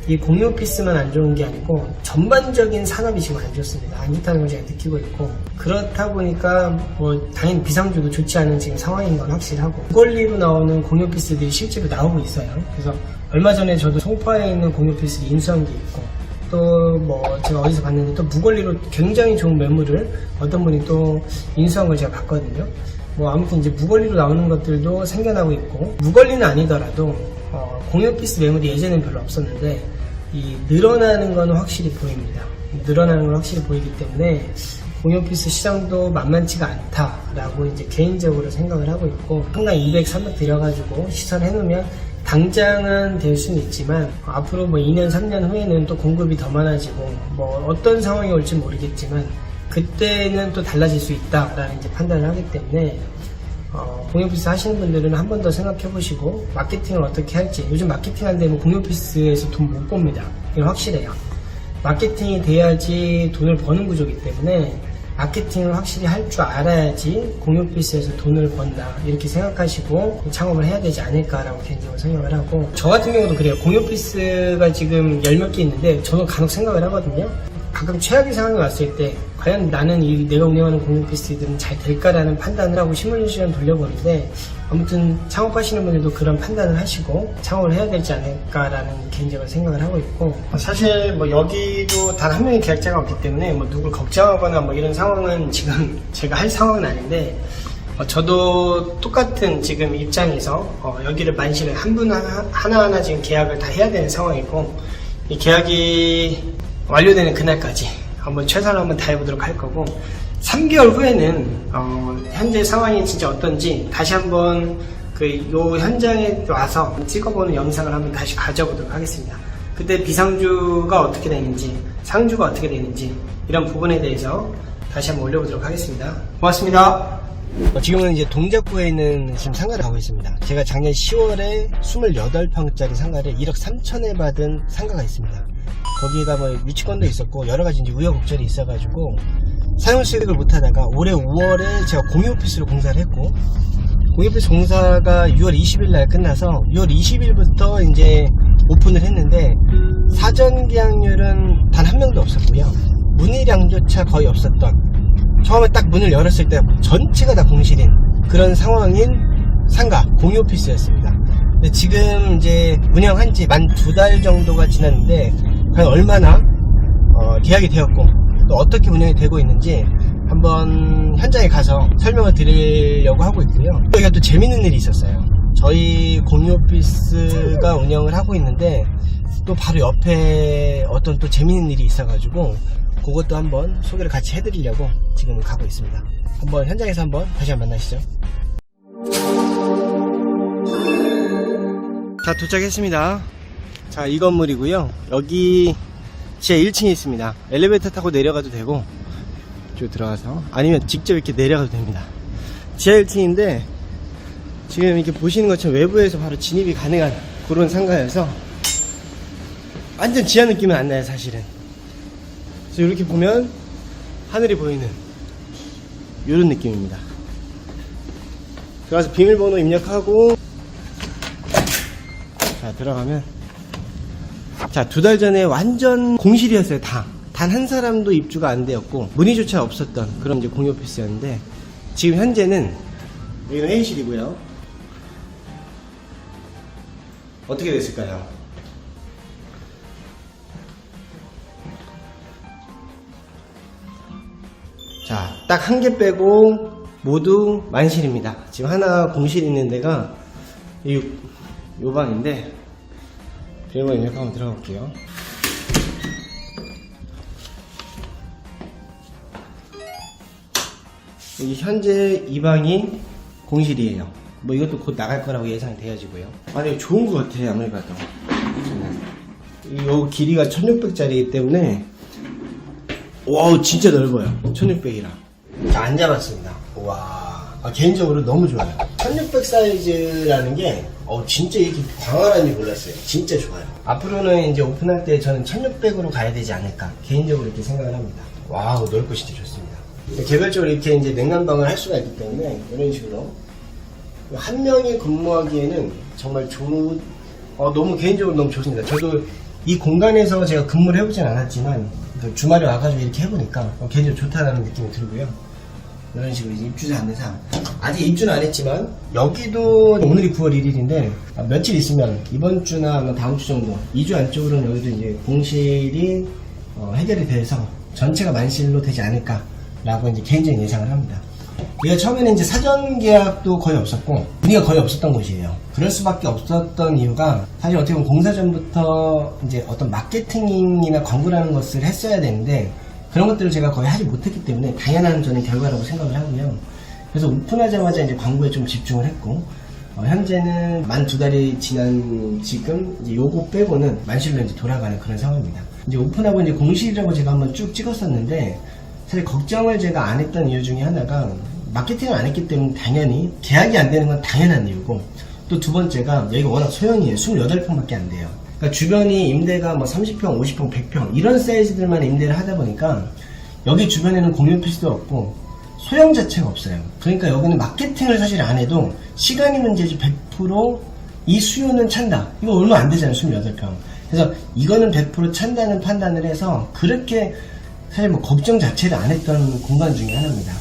이 공유 오피스만 안 좋은 게 아니고 전반적인 산업이 지금 안 좋습니다. 안 좋다는 걸 제가 느끼고 있고, 그렇다 보니까 뭐 당연히 비상주도 좋지 않은 지금 상황인 건 확실하고, 무권리로 나오는 공유 오피스들이 실제로 나오고 있어요. 그래서 얼마 전에 저도 송파에 있는 공유 오피스를 인수한 게 있고, 또 뭐 제가 어디서 봤는데 또 무권리로 굉장히 좋은 매물을 어떤 분이 또 인수한 걸 제가 봤거든요. 뭐 아무튼 이제 무권리로 나오는 것들도 생겨나고 있고, 무권리는 아니더라도 공유 오피스 매물이 예전엔 별로 없었는데 이 늘어나는 건 확실히 보입니다. 늘어나는 건 확실히 보이기 때문에 공유 오피스 시장도 만만치가 않다라고 이제 개인적으로 생각을 하고 있고, 상당히 200, 300 들여가지고 시설해 놓으면 당장은 될 수는 있지만 앞으로 뭐 2년, 3년 후에는 또 공급이 더 많아지고 뭐 어떤 상황이 올지 모르겠지만 그때는 또 달라질 수 있다라는 이제 판단을 하기 때문에 공유 오피스 하시는 분들은 한 번 더 생각해 보시고 마케팅을 어떻게 할지. 요즘 마케팅 안 되면 공유 오피스에서 돈 못 봅니다. 이건 확실해요. 마케팅이 돼야지 돈을 버는 구조이기 때문에 마케팅을 확실히 할 줄 알아야지 공유 오피스에서 돈을 번다, 이렇게 생각하시고 창업을 해야 되지 않을까라고 개인적으로 생각을 하고, 저 같은 경우도 그래요. 공유 오피스가 지금 10몇 개 있는데 저는 간혹 생각을 하거든요. 가끔 최악의 상황이 왔을 때 과연 나는 내가 운영하는 공유 오피스들은 잘 될까라는 판단을 하고 시뮬레이션 돌려보는데, 아무튼 창업하시는 분들도 그런 판단을 하시고 창업을 해야 되지 않을까라는 개인적인 생각을 하고 있고, 사실 뭐 여기도 단 한 명의 계약자가 없기 때문에 뭐 누굴 걱정하거나 뭐 이런 상황은 지금 제가 할 상황은 아닌데, 저도 똑같은 지금 입장에서 여기를 만실을 한 분 하나하나 지금 계약을 다 해야 되는 상황이고, 이 계약이 완료되는 그날까지 한번 최선을 한번 다해보도록 할 거고, 3개월 후에는 현재 상황이 진짜 어떤지 다시 한번 요 현장에 와서 찍어보는 영상을 한번 다시 가져보도록 하겠습니다. 그때 비상주가 어떻게 되는지, 상주가 어떻게 되는지 이런 부분에 대해서 다시 한번 올려보도록 하겠습니다. 고맙습니다. 지금은 이제 동작구에 있는 지금 상가를 가고 있습니다. 제가 작년 10월에 28평짜리 상가를 1억 3천에 받은 상가가 있습니다. 거기가 뭐 유치권도 있었고 여러가지 이제 우여곡절이 있어가지고 사용 수익을 못하다가 올해 5월에 제가 공유 오피스로 공사를 했고, 공유 오피스 공사가 6월 20일 날 끝나서 6월 20일부터 이제 오픈을 했는데 사전 계약률은 단 한 명도 없었고요. 문의량조차 거의 없었던, 처음에 딱 문을 열었을 때 전체가 다 공실인 그런 상황인 상가 공유 오피스였습니다. 근데 지금 이제 운영한 지 만 2달 정도가 지났는데 과연 얼마나 계약이 되었고 또 어떻게 운영이 되고 있는지 한번 현장에 가서 설명을 드리려고 하고 있고요. 여기가 또 재밌는 일이 있었어요. 저희 공유 오피스가 운영을 하고 있는데 또 바로 옆에 어떤 또 재밌는 일이 있어가지고 그것도 한번 소개를 같이 해드리려고 지금 가고 있습니다. 한번 현장에서 한번 다시 한번 만나시죠. 자, 도착했습니다. 자, 이 건물이고요. 여기 지하 1층에 있습니다. 엘리베이터 타고 내려가도 되고 이쪽 들어가서, 아니면 직접 이렇게 내려가도 됩니다. 지하 1층인데 지금 이렇게 보시는 것처럼 외부에서 바로 진입이 가능한 그런 상가여서 완전 지하 느낌은 안 나요, 사실은. 그래서 이렇게 보면 하늘이 보이는 이런 느낌입니다. 들어가서 비밀번호 입력하고, 자, 들어가면, 자, 2달 전에 완전 공실이었어요. 단 한 사람도 입주가 안 되었고 문의조차 없었던 그런 이제 공유 오피스였는데, 지금 현재는 여기는 회의실이고요. 어떻게 됐을까요? 자, 딱 한 개 빼고 모두 만실입니다. 지금 하나 공실 있는 데가 요 방인데, 비밀번호 입력 한번 들어가 볼게요. 여기 현재 이 방이 공실이에요. 뭐 이것도 곧 나갈 거라고 예상되어지고요. 아니, 좋은 것 같아요. 아무리 봐도 이 길이가 1600짜리이기 때문에 와우, 진짜 넓어요. 1600이라. 자, 앉아봤습니다. 와, 개인적으로 너무 좋아요. 1600 사이즈라는 게 진짜 이렇게 광활한지 몰랐어요. 진짜 좋아요. 앞으로는 이제 오픈할 때 저는 1600으로 가야 되지 않을까, 개인적으로 이렇게 생각을 합니다. 와우, 넓고 진짜 좋습니다. 개별적으로 이렇게 이제 냉난방을 할 수가 있기 때문에 이런 식으로 한 명이 근무하기에는 정말 너무 개인적으로 너무 좋습니다. 저도 이 공간에서 제가 근무를 해보진 않았지만 주말에 와가지고 이렇게 해보니까 개인적으로 좋다는 느낌이 들고요. 이런 식으로 이제 입주자 안내상, 아직 입주는 안 했지만 여기도 오늘이 9월 1일인데 며칠 있으면 이번 주나 아마 다음 주 정도 2주 안쪽으로는 여기도 이제 공실이 해결이 돼서 전체가 만실로 되지 않을까 라고 이제 개인적인 예상을 합니다. 우리가 처음에는 이제 사전 계약도 거의 없었고 문의가 거의 없었던 곳이에요. 그럴 수밖에 없었던 이유가 사실 어떻게 보면 공사 전부터 이제 어떤 마케팅이나 광고라는 것을 했어야 되는데 그런 것들을 제가 거의 하지 못했기 때문에 당연한 저는 결과라고 생각을 하고요. 그래서 오픈하자마자 이제 광고에 좀 집중을 했고 현재는 만 2달이 지난 지금 이제 요거 빼고는 만실로 이제 돌아가는 그런 상황입니다. 이제 오픈하고 이제 공실이라고 제가 한번 쭉 찍었었는데 사실 걱정을 제가 안 했던 이유 중에 하나가 마케팅을 안 했기 때문에 당연히 계약이 안 되는 건 당연한 이유고 또 두 번째가 여기가 워낙 소형이에요. 28평밖에 안 돼요. 그러니까 주변이 임대가 뭐 30평, 50평, 100평 이런 사이즈들만 임대를 하다 보니까 여기 주변에는 공유 필수도 없고 소형 자체가 없어요. 그러니까 여기는 마케팅을 사실 안 해도 시간이 문제지 100% 이 수요는 찬다. 이거 얼마 안 되잖아요. 28평. 그래서 이거는 100% 찬다는 판단을 해서 그렇게 사실 뭐 걱정 자체를 안 했던 공간 중에 하나입니다.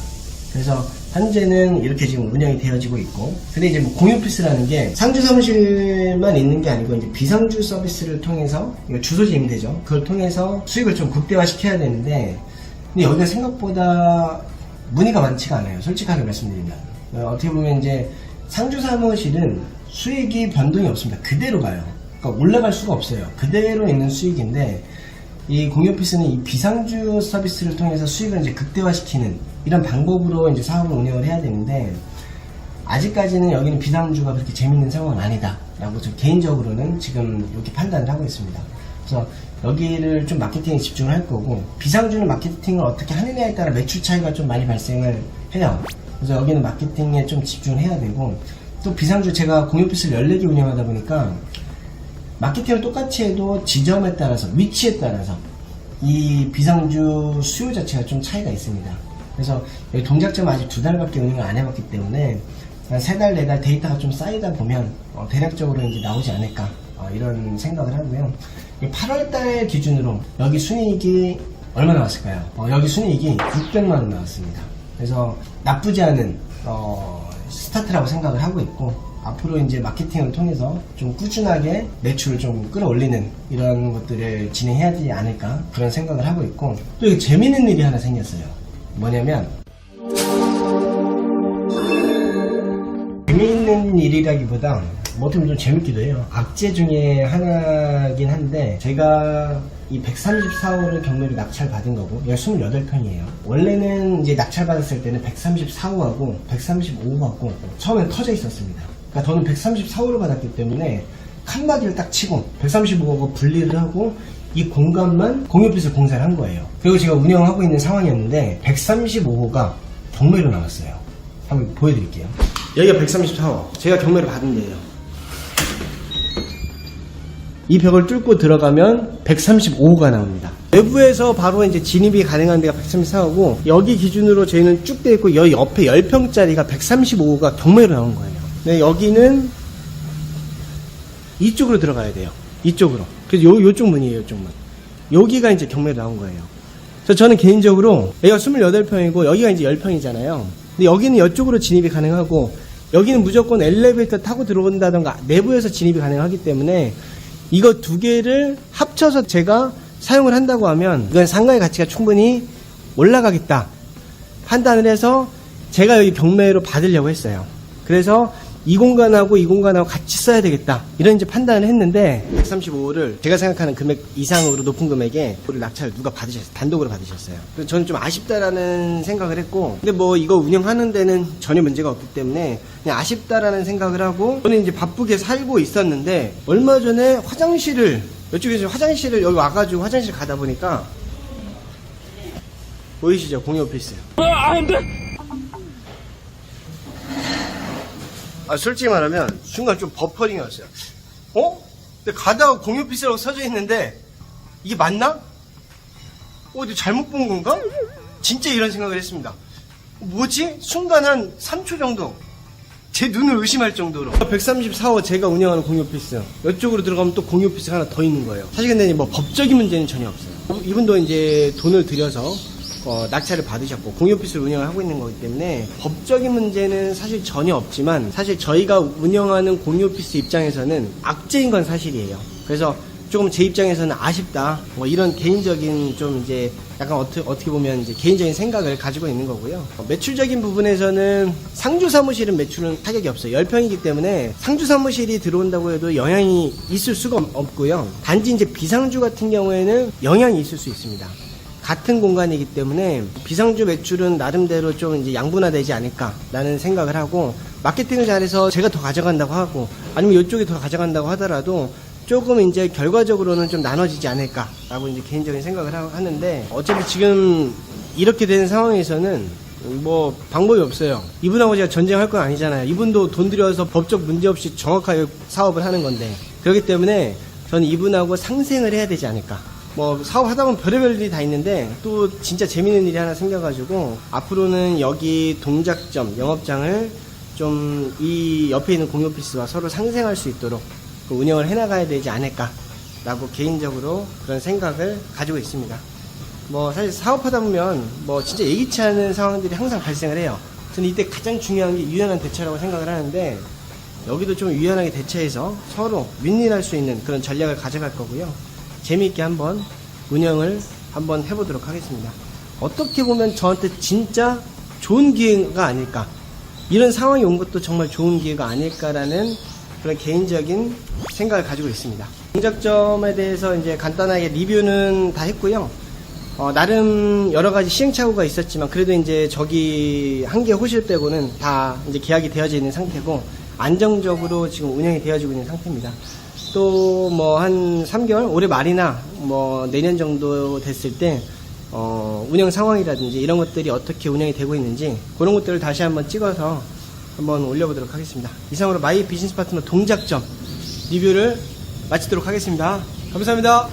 그래서 현재는 이렇게 지금 운영이 되어지고 있고, 근데 이제 뭐 공유오피스라는 게 상주 사무실만 있는 게 아니고 이제 비상주 서비스를 통해서, 이거 주소지 임대죠. 그걸 통해서 수익을 좀 극대화시켜야 되는데, 근데 여기가 생각보다 문의가 많지가 않아요. 솔직하게 말씀드리면. 어떻게 보면 이제 상주 사무실은 수익이 변동이 없습니다. 그대로 가요. 그러니까 올라갈 수가 없어요. 그대로 있는 수익인데, 이 공유오피스는 이 비상주 서비스를 통해서 수익을 이제 극대화시키는 이런 방법으로 이제 사업을 운영을 해야 되는데, 아직까지는 여기는 비상주가 그렇게 재밌는 상황은 아니다 라고 저 개인적으로는 지금 이렇게 판단을 하고 있습니다. 그래서 여기를 좀 마케팅에 집중을 할 거고, 비상주는 마케팅을 어떻게 하느냐에 따라 매출 차이가 좀 많이 발생을 해요. 그래서 여기는 마케팅에 좀 집중을 해야 되고, 또 비상주 제가 공유오피스를 14개 운영하다 보니까 마케팅을 똑같이 해도 지점에 따라서, 위치에 따라서 이 비상주 수요 자체가 좀 차이가 있습니다. 그래서 여기 동작점 아직 2달밖에 운영을 안 해봤기 때문에 한 3달, 4달 데이터가 좀 쌓이다 보면 대략적으로 이제 나오지 않을까 이런 생각을 하고요. 8월달 기준으로 여기 순이익이 얼마 나왔을까요? 여기 순이익이 600만원 나왔습니다. 그래서 나쁘지 않은 스타트라고 생각을 하고 있고, 앞으로 이제 마케팅을 통해서 좀 꾸준하게 매출을 좀 끌어올리는 이런 것들을 진행해야 되지 않을까 그런 생각을 하고 있고, 또 이게 재밌는 일이 하나 생겼어요. 뭐냐면, 재미있는 일이라기보다 뭐 어떻게 보면 좀 재밌기도 해요. 악재 중에 하나긴 한데, 제가 이 134호를 경매로 낙찰 받은 거고, 여기 28평이에요. 원래는 이제 낙찰 받았을 때는 134호하고 135호하고 처음엔 터져 있었습니다. 그러니까 저는 134호를 받았기 때문에 칸막이를 딱 치고 135호하고 분리를 하고 이 공간만 공유오피스 공사를 한 거예요. 그리고 제가 운영하고 있는 상황이었는데 135호가 경매로 나왔어요. 한번 보여드릴게요. 여기가 134호, 제가 경매로 받은 데예요. 이 벽을 뚫고 들어가면 135호가 나옵니다. 외부에서 바로 이제 진입이 가능한 데가 134호고, 여기 기준으로 저희는 쭉 돼 있고, 여기 옆에 10평짜리가 135호가 경매로 나온 거예요. 네, 여기는 이쪽으로 들어가야 돼요. 이쪽으로. 그래서 요쪽 문이에요, 요쪽 문. 여기가 이제 경매로 나온 거예요. 그래서 저는 개인적으로 여기가 28평이고 여기가 이제 10평이잖아요. 근데 여기는 이쪽으로 진입이 가능하고, 여기는 무조건 엘리베이터 타고 들어온다던가 내부에서 진입이 가능하기 때문에 이거 두 개를 합쳐서 제가 사용을 한다고 하면 이건 상가의 가치가 충분히 올라가겠다 판단을 해서 제가 여기 경매로 받으려고 했어요. 그래서 이 공간하고 이 공간하고 같이 써야 되겠다 이런 이제 판단을 했는데, 135호를 제가 생각하는 금액 이상으로 높은 금액에 낙찰 누가 받으셨어요. 단독으로 받으셨어요. 그래서 저는 좀 아쉽다라는 생각을 했고, 근데 뭐 이거 운영하는 데는 전혀 문제가 없기 때문에 그냥 아쉽다라는 생각을 하고, 저는 이제 바쁘게 살고 있었는데 얼마 전에 화장실을, 이쪽에서 화장실을 여기 와가지고 화장실 가다 보니까 보이시죠? 공유오피스. 솔직히 말하면 순간 좀 버퍼링이 왔어요. 근데 가다가 공유오피스라고 써져 있는데 이게 맞나? 이거 잘못 본 건가? 진짜 이런 생각을 했습니다. 뭐지? 순간 한 3초 정도 제 눈을 의심할 정도로 134호 제가 운영하는 공유오피스, 이쪽으로 들어가면 또 공유오피스가 하나 더 있는 거예요. 사실 근데 뭐 법적인 문제는 전혀 없어요. 이분도 이제 돈을 들여서 낙찰을 받으셨고 공유오피스를 운영을 하고 있는 거기 때문에 법적인 문제는 사실 전혀 없지만, 사실 저희가 운영하는 공유오피스 입장에서는 악재인 건 사실이에요. 그래서 조금 제 입장에서는 아쉽다, 뭐 이런 개인적인 좀 이제 약간 어떻게 보면 이제 개인적인 생각을 가지고 있는 거고요. 매출적인 부분에서는 상주 사무실은 매출은 타격이 없어요. 10평이기 때문에 상주 사무실이 들어온다고 해도 영향이 있을 수가 없고요. 단지 이제 비상주 같은 경우에는 영향이 있을 수 있습니다. 같은 공간이기 때문에 비상주 매출은 나름대로 좀 이제 양분화되지 않을까라는 생각을 하고, 마케팅을 잘해서 제가 더 가져간다고 하고 아니면 이쪽이 더 가져간다고 하더라도 조금 이제 결과적으로는 좀 나눠지지 않을까라고 이제 개인적인 생각을 하는데, 어차피 지금 이렇게 된 상황에서는 뭐 방법이 없어요. 이분하고 제가 전쟁할 건 아니잖아요. 이분도 돈 들여서 법적 문제 없이 정확하게 사업을 하는 건데, 그렇기 때문에 저는 이분하고 상생을 해야 되지 않을까. 뭐 사업하다 보면 별의별 일이 다 있는데 또 진짜 재밌는 일이 하나 생겨가지고, 앞으로는 여기 동작점 영업장을 좀 이 옆에 있는 공유오피스와 서로 상생할 수 있도록 운영을 해나가야 되지 않을까라고 개인적으로 그런 생각을 가지고 있습니다. 뭐 사실 사업하다 보면 뭐 진짜 예기치 않은 상황들이 항상 발생을 해요. 저는 이때 가장 중요한 게 유연한 대처라고 생각을 하는데, 여기도 좀 유연하게 대처해서 서로 윈윈할 수 있는 그런 전략을 가져갈 거고요. 재미있게 한번 운영을 한번 해보도록 하겠습니다. 어떻게 보면 저한테 진짜 좋은 기회가 아닐까, 이런 상황이 온 것도 정말 좋은 기회가 아닐까라는 그런 개인적인 생각을 가지고 있습니다. 동작점에 대해서 이제 간단하게 리뷰는 다 했고요. 나름 여러 가지 시행착오가 있었지만 그래도 이제 저기 한 개 호실 빼고는 다 이제 계약이 되어져 있는 상태고 안정적으로 지금 운영이 되어지고 있는 상태입니다. 또 뭐 한 3개월, 올해 말이나 뭐 내년 정도 됐을 때 운영 상황이라든지 이런 것들이 어떻게 운영이 되고 있는지 그런 것들을 다시 한번 찍어서 한번 올려보도록 하겠습니다. 이상으로 마이 비즈니스 파트너 동작점 리뷰를 마치도록 하겠습니다. 감사합니다.